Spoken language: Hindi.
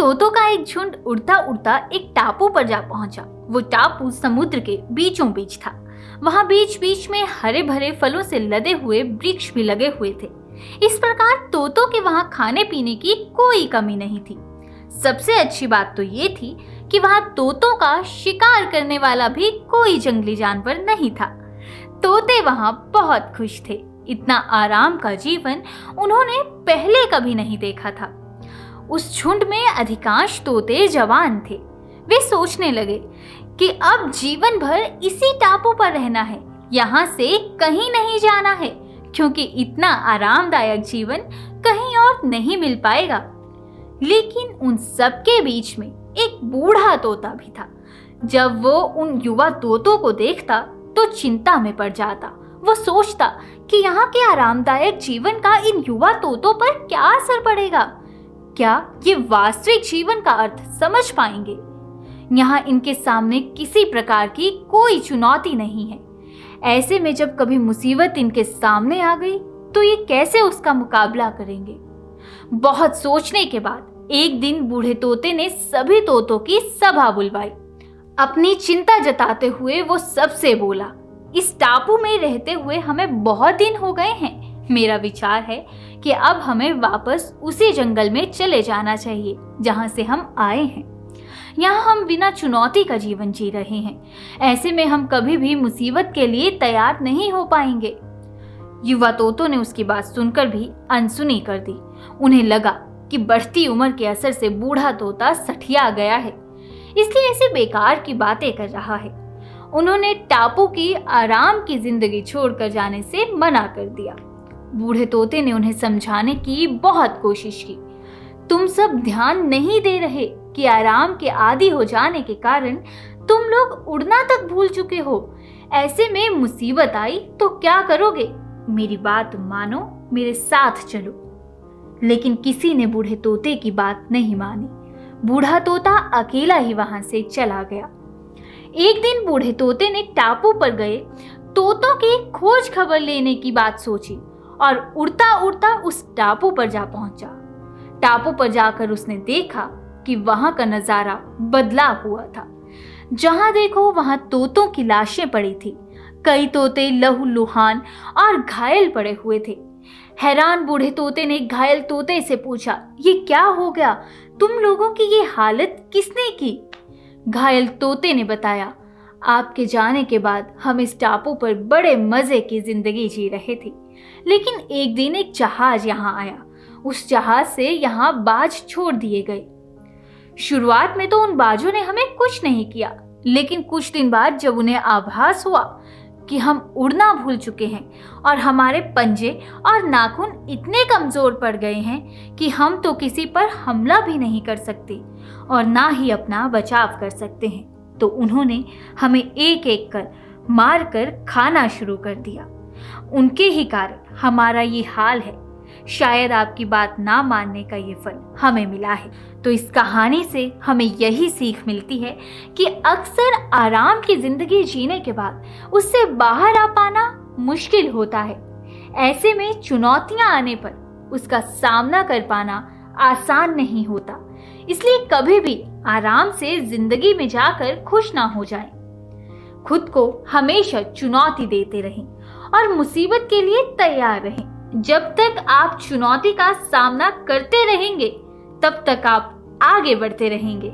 तोतों का एक झुंड उड़ता उड़ता एक टापू पर जा पहुंचा। वो टापू समुद्र के बीचों बीच था। वहां बीच बीच में हरे भरे फलों से लदे हुए वृक्ष भी लगे हुए थे। इस प्रकार तोतों के वहां खाने पीने की कोई कमी नहीं थी। सबसे अच्छी बात तो ये थी कि वहां तोतों का शिकार करने वाला भी कोई जंगली जानवर नहीं था। तोते वहां बहुत खुश थे। इतना आराम का जीवन उन्होंने पहले कभी नहीं देखा था। उस झुंड में अधिकांश तोते जवान थे। वे सोचने लगे कि अब जीवन भर इसी टापू पर रहना है, यहाँ से कहीं नहीं जाना है, क्योंकि इतना आरामदायक जीवन कहीं और नहीं मिल पाएगा। लेकिन उन सबके बीच में एक बूढ़ा तोता भी था। जब वो उन युवा तोतों को देखता तो चिंता में पड़ जाता। वो सोचता कि यहाँ के आरामदायक जीवन का इन युवा तोतों पर क्या असर पड़ेगा। क्या ये वास्तविक जीवन का अर्थ समझ पाएंगे? यहाँ इनके सामने किसी प्रकार की कोई चुनौती नहीं है। ऐसे में जब कभी मुसीबत इनके सामने आ गई तो ये कैसे उसका मुकाबला करेंगे? बहुत सोचने के बाद एक दिन बूढ़े तोते ने सभी तोतों की सभा बुलवाई। अपनी चिंता जताते हुए वो सबसे बोला, इस टापू में रहते हुए हमें बहुत दिन हो गए हैं। मेरा विचार है कि अब हमें वापस उसी जंगल में चले जाना चाहिए जहां से हम आए हैं। यहाँ हम बिना चुनौती का जीवन जी रहे हैं। ऐसे में हम कभी भी मुसीबत के लिए तैयार नहीं हो पाएंगे। युवा तोतों ने उसकी बात सुनकर भी अनसुनी कर दी। उन्हें लगा कि बढ़ती उम्र के असर से बूढ़ा तोता सठिया गया है, इसलिए ऐसे बेकार की बातें कर रहा है। उन्होंने टापू की आराम की जिंदगी छोड़कर जाने से मना कर दिया। बूढ़े तोते ने उन्हें समझाने की बहुत कोशिश की। तुम सब ध्यान नहीं दे रहे कि आराम के आदी हो जाने के कारण तुम लोग उड़ना तक भूल चुके हो। ऐसे में मुसीबत आई तो क्या करोगे? मेरी बात मानो, मेरे साथ चलो। लेकिन किसी ने बूढ़े तोते की बात नहीं मानी। बूढ़ा तोता अकेला ही वहां से चला गया। एक दिन बूढ़े तोते ने टापू पर गए तोतों की खोज खबर लेने की बात सोची और उड़ता उड़ता उस टापू पर जा पहुंचा। टापू पर जाकर उसने देखा कि वहां का नजारा बदला हुआ था। जहां देखो वहां तोतों की लाशें पड़ी थी। कई तोते लहूलुहान और घायल पड़े हुए थे। हैरान बूढ़े तोते ने घायल तोते से पूछा, ये क्या हो गया? तुम लोगों की ये हालत किसने की? घायल तोते ने बताया, आपके जाने के बाद हम इस टापू पर बड़े मजे की जिंदगी जी रहे थे। लेकिन एक दिन एक जहाज यहाँ आया। उस जहाज से यहाँ बाज छोड़ दिए गए। शुरुआत में तो उन बाजों ने हमें कुछ नहीं किया, लेकिन कुछ दिन बाद जब उन्हें आभास हुआ कि हम उड़ना भूल चुके हैं और हमारे पंजे और नाखून इतने कमजोर पड़ गए हैं कि हम तो किसी पर हमला भी नहीं कर सकते और ना ही अपना बचाव कर सकते हैं, तो उन्होंने हमें एक एक कर मार कर खाना शुरू कर दिया। उनके ही कारण हमारा ये हाल है। शायद आपकी बात ना मानने का ये फल हमें मिला है। तो इस कहानी से हमें यही सीख मिलती है कि अक्सर आराम की जिंदगी जीने के बाद उससे बाहर आ पाना मुश्किल होता है। ऐसे में चुनौतियां आने पर उसका सामना कर पाना आसान नहीं होता। इसलिए कभी भी आराम से जिंदगी में जाकर खुश ना हो जाएं। खुद को हमेशा चुनौती देते रहें और मुसीबत के लिए तैयार रहें। जब तक आप चुनौती का सामना करते रहेंगे तब तक आप आगे बढ़ते रहेंगे।